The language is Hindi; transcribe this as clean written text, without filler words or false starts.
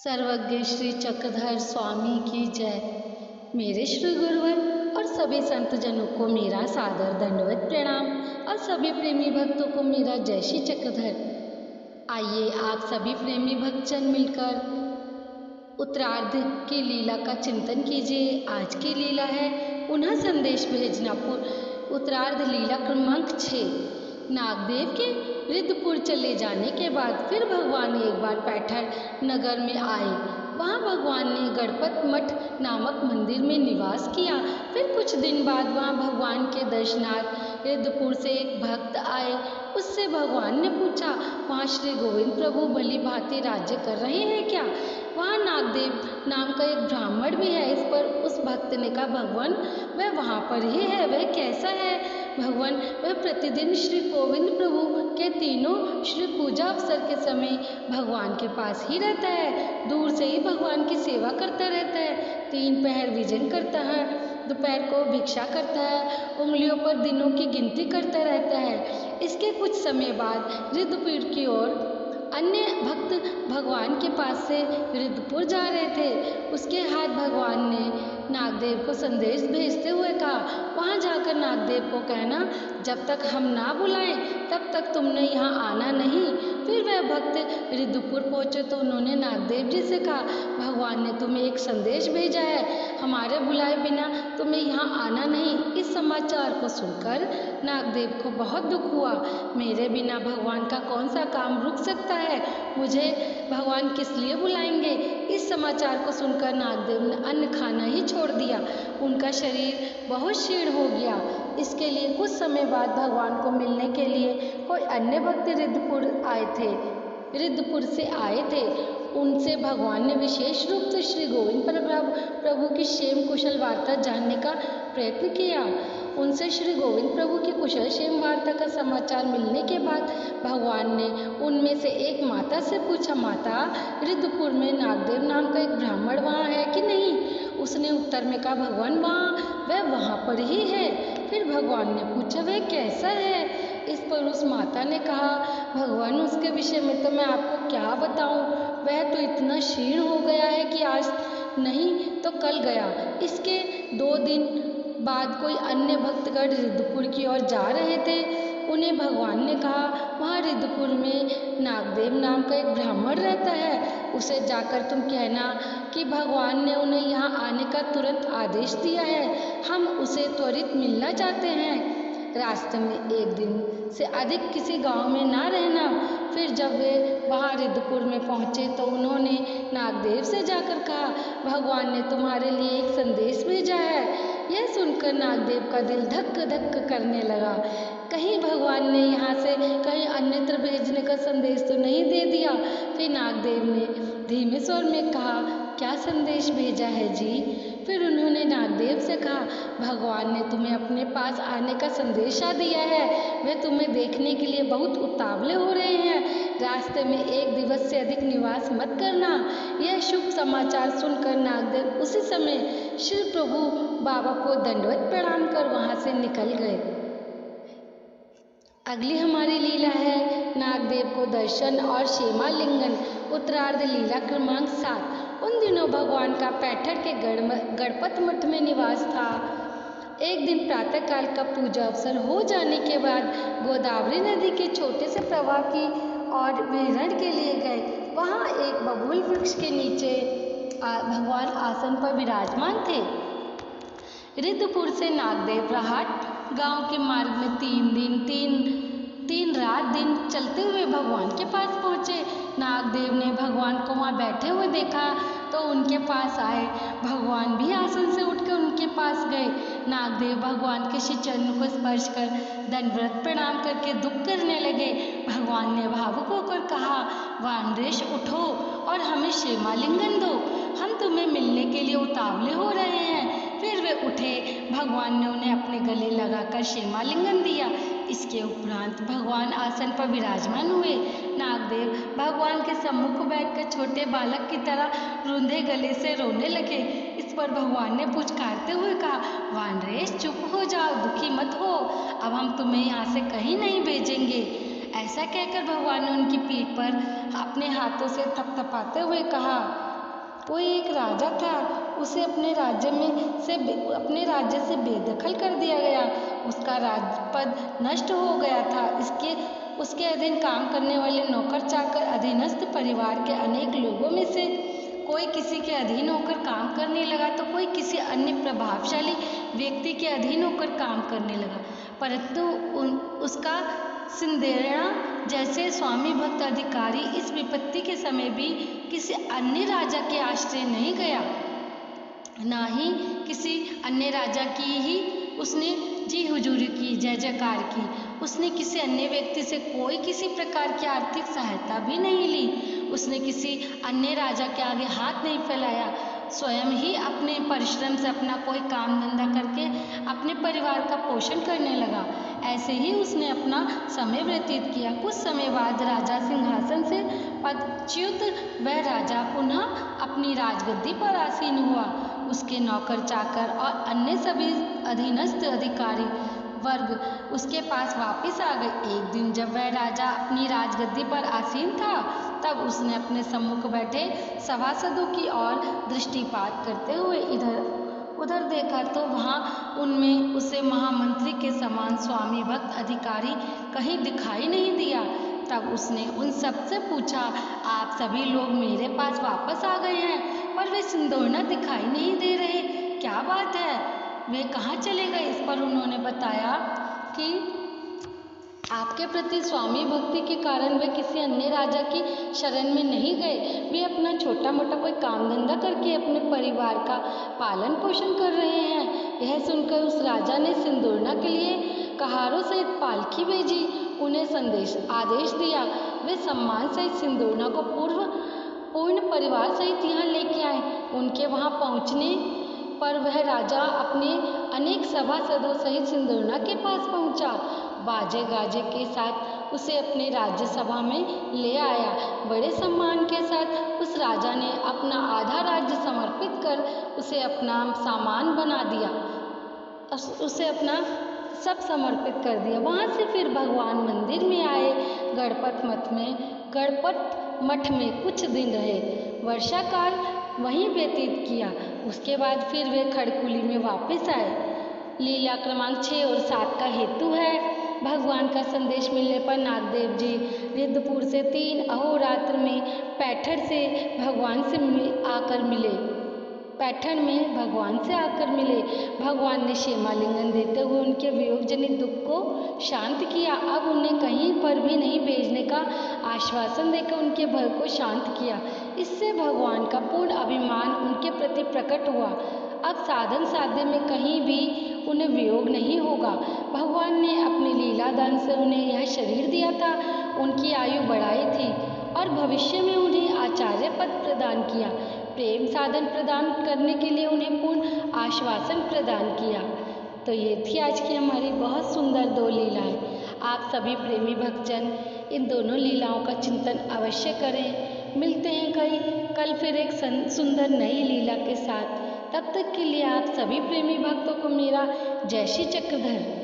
सर्वज्ञ श्री चक्रधर स्वामी की जय। मेरे श्री गुरुवर और सभी संत जनों को मेरा सादर दंडवत प्रणाम और सभी प्रेमी भक्तों को मेरा जय श्री चक्रधर। आइए आप सभी प्रेमी भक्तजन मिलकर उत्तरार्ध की लीला का चिंतन कीजिए। आज की लीला है पुनः संदेश भेजना। उत्तरार्ध लीला क्रमांक 6। नागदेव के रिद्धपुर चले जाने के बाद फिर भगवान एक बार पैठर नगर में आए। वहाँ भगवान ने गणपत मठ नामक मंदिर में निवास किया। फिर कुछ दिन बाद वहाँ भगवान के दर्शनार्थ रिद्धपुर से एक भक्त आए। उससे भगवान ने पूछा, वहाँ श्री गोविंद प्रभु भली भांति राज्य कर रहे हैं क्या? वहाँ नागदेव नाम का एक ब्राह्मण भी है। इस पर उस भक्त ने कहा, भगवान वह वहाँ पर ही है। वह कैसा है? भगवान वह प्रतिदिन श्री गोविंद प्रभु के तीनों श्री पूजा अवसर के समय भगवान के पास ही रहता है। दूर से ही भगवान की सेवा करता रहता है। 3 पहर विजन करता है, दोपहर को भिक्षा करता है, उंगलियों पर दिनों की गिनती करता रहता है। इसके कुछ समय बाद रिद्धपुर की ओर अन्य भक्त भगवान के पास से रिद्धपुर जा रहे थे। उसके हाथ भगवान ने नागदेव को संदेश भेजते हुए कहा, वहाँ जाकर नागदेव को कहना, जब तक हम ना बुलाएं तब तक तुमने यहाँ आना नहीं। फिर वह भक्त रिद्धपुर पहुँचे तो उन्होंने नागदेव जी से कहा, भगवान ने तुम्हें एक संदेश भेजा है, हमारे बुलाए बिना तुम्हें यहाँ आना नहीं। इस समाचार को सुनकर नागदेव को बहुत दुख हुआ। मेरे बिना भगवान का कौन सा काम रुक सकता है? मुझे भगवान किस लिए बुलाएंगे? इस समाचार को सुनकर नागदेव ने अन्न खाना ही छोड़ दिया। उनका शरीर बहुत क्षीण हो गया। इसके लिए कुछ समय बाद भगवान को मिलने के लिए कोई अन्य भक्त रिद्धपुर से आए थे। उनसे भगवान ने विशेष रूप से श्री गोविंद प्रभु की क्षेम कुशल वार्ता जानने का प्रयत्न किया। उनसे श्री गोविंद प्रभु की कुशल क्षेम वार्ता का समाचार मिलने के बाद भगवान ने उनमें से एक माता से पूछा, माता रिद्धपुर में नागदेव नाम का एक ब्राह्मण वहाँ है कि नहीं? उसने उत्तर में कहा, भगवान वह वहाँ पर ही है। फिर भगवान ने पूछा, वह कैसा है? इस पर उस माता ने कहा, भगवान उसके विषय में तो मैं आपको क्या बताऊं, वह तो इतना क्षीण हो गया है कि आज नहीं तो कल गया। इसके 2 दिन बाद कोई अन्य भक्तगण रिद्धपुर की ओर जा रहे थे। उन्हें भगवान ने कहा, वहाँ रिद्धपुर में नागदेव नाम का एक ब्राह्मण रहता है। उसे जाकर तुम कहना कि भगवान ने उन्हें यहाँ आने का तुरंत आदेश दिया है। हम उसे त्वरित मिलना चाहते हैं। रास्ते में 1 दिन से अधिक किसी गांव में ना रहना। फिर जब वे वहाँ रिद्धपुर में पहुँचे तो उन्होंने नागदेव से जाकर कहा, भगवान ने तुम्हारे लिए एक संदेश भेजा है। यह सुनकर नागदेव का दिल धक धक करने लगा। कहीं भगवान ने यहाँ से कहीं अन्यत्र भेजने का संदेश तो नहीं दे दिया। फिर नागदेव ने धीमे स्वर में कहा, क्या संदेश भेजा है जी? फिर उन्होंने नागदेव से कहा, भगवान ने तुम्हें अपने पास आने का संदेशा दिया है। वे तुम्हें देखने के लिए बहुत उतावले हो रहे हैं। रास्ते में 1 दिवस से अधिक निवास मत करना। यह शुभ समाचार सुनकर नागदेव उसी समय श्री प्रभु बाबा को दंडवत प्रणाम कर वहाँ से निकल गए। अगली हमारी लीला है नागदेव को दर्शन और क्षेमा लिंगन। उत्तरार्ध लीला क्रमांक 7। उन दिनों भगवान का पैठर के गणपत मठ में निवास था। एक दिन प्रातःकाल का पूजा अवसर हो जाने के बाद गोदावरी नदी के छोटे से प्रवाह की और विहरण के लिए गए। वहाँ एक बबूल वृक्ष के नीचे भगवान आसन पर विराजमान थे। रिद्धपुर से नागदेव राहट गांव के मार्ग में 3 रात दिन चलते हुए भगवान के पास पहुँचे। नागदेव ने भगवान को वहाँ बैठे हुए देखा तो उनके पास आए। भगवान भी आसन से उठकर उनके पास गए। नागदेव भगवान के श्री चरण को स्पर्श कर दंडवत प्रणाम करके दुख करने लगे। भगवान ने भावुक होकर कहा, वानरेश उठो और हमें क्षेमालिंगन दो, हम तुम्हें मिलने के लिए उतावले हो रहे हैं। फिर वे उठे। भगवान ने उन्हें अपने गले लगाकर क्षेमालिंगन दिया। इसके उपरांत भगवान आसन पर विराजमान हुए। नागदेव भगवान के सम्मुख बैठकर छोटे बालक की तरह रूंधे गले से रोने लगे। इस पर भगवान ने पुचकारते हुए कहा, वानरेश चुप हो जाओ, दुखी मत हो, अब हम तुम्हें यहाँ से कहीं नहीं भेजेंगे। ऐसा कहकर भगवान ने उनकी पीठ पर अपने हाथों से थपथपाते हुए कहा, कोई एक राजा था, उसे अपने राज्य से बेदखल कर दिया गया। उसका राजपद नष्ट हो गया था। उसके अधीन काम करने वाले नौकर चाकर अधीनस्थ परिवार के अनेक लोगों में से कोई किसी के अधीन होकर काम करने लगा तो कोई किसी अन्य प्रभावशाली व्यक्ति के अधीन होकर काम करने लगा, परंतु उसका सिंदेड़ा जैसे स्वामी भक्त अधिकारी इस विपत्ति के समय भी किसी अन्य राजा के आश्रय नहीं गया, ना ही किसी अन्य राजा की ही उसने जी हुजूरी की, जय जयकार की। उसने किसी अन्य व्यक्ति से कोई किसी प्रकार की आर्थिक सहायता भी नहीं ली। उसने किसी अन्य राजा के आगे हाथ नहीं फैलाया। स्वयं ही अपने परिश्रम से अपना कोई काम धंधा करके अपने परिवार का पोषण करने लगा। ऐसे ही उसने अपना समय व्यतीत किया। कुछ समय बाद राजा सिंहासन से पदच्युत वह राजा पुनः अपनी राजगद्दी पर आसीन हुआ। उसके नौकर चाकर और अन्य सभी अधीनस्थ अधिकारी वर्ग उसके पास वापस आ गए। एक दिन जब वह राजा अपनी राजगद्दी पर आसीन था, तब उसने अपने सम्मुख बैठे सभासदों की ओर दृष्टिपात करते हुए इधर उधर देखा तो वहाँ उनमें उसे महामंत्री के समान स्वामी भक्त अधिकारी कहीं दिखाई नहीं दिया। तब उसने उन सब से पूछा, आप सभी लोग मेरे पास वापस आ गए हैं, पर वे सिंदूरना दिखाई नहीं दे रहे, क्या बात है, वे कहाँ चले गए? इस पर उन्होंने बताया कि आपके प्रति स्वामी भक्ति के कारण वे किसी अन्य राजा की शरण में नहीं गए। वे अपना छोटा मोटा कोई काम धंधा करके अपने परिवार का पालन पोषण कर रहे हैं। यह सुनकर उस राजा ने सिंदूरना के लिए कहारों सहित पालकी भेजी, उन्हें आदेश दिया वे सम्मान सहित सिंदूरना को पूर्ण परिवार सहित यहाँ लेके आए। उनके वहाँ पहुँचने पर वह राजा अपने अनेक सभासदों सहित सिंदूरना के पास पहुँचा। बाजे गाजे के साथ उसे अपने राज्यसभा में ले आया। बड़े सम्मान के साथ उस राजा ने अपना आधा राज्य समर्पित कर उसे अपना सामान बना दिया, उसे अपना सब समर्पित कर दिया। वहाँ से फिर भगवान मंदिर में आए। गणपत मठ में कुछ दिन रहे, वर्षा काल वहीं व्यतीत किया। उसके बाद फिर वे खड़कुली में वापस आए। लीला क्रमांक 6 और 7 का हेतु है, भगवान का संदेश मिलने पर नागदेव जी रिद्धपुर से 3 अहोरात्र में पैठण में भगवान से आकर मिले। भगवान ने क्षेमालिंगन देते हुए उनके वियोग जनित दुख को शांत किया। अब उन्हें कहीं पर भी नहीं भेजने का आश्वासन देकर उनके भय को शांत किया। इससे भगवान का पूर्ण अभिमान उनके प्रति प्रकट हुआ। अब साधन साध्य में कहीं भी उन्हें वियोग नहीं होगा। भगवान ने अपने लीला दान से उन्हें यह शरीर दिया था, उनकी आयु बढ़ाई थी और भविष्य में उन्हें आचार्य पद प्रदान किया। प्रेम साधन प्रदान करने के लिए उन्हें पूर्ण आश्वासन प्रदान किया। तो ये थी आज की हमारी बहुत सुंदर 2 लीलाएं। आप सभी प्रेमी भक्तजन इन दोनों लीलाओं का चिंतन अवश्य करें। मिलते हैं कल फिर एक सुंदर नई लीला के साथ। तब तक के लिए आप सभी प्रेमी भक्तों को मेरा जय श्री चक्रधर।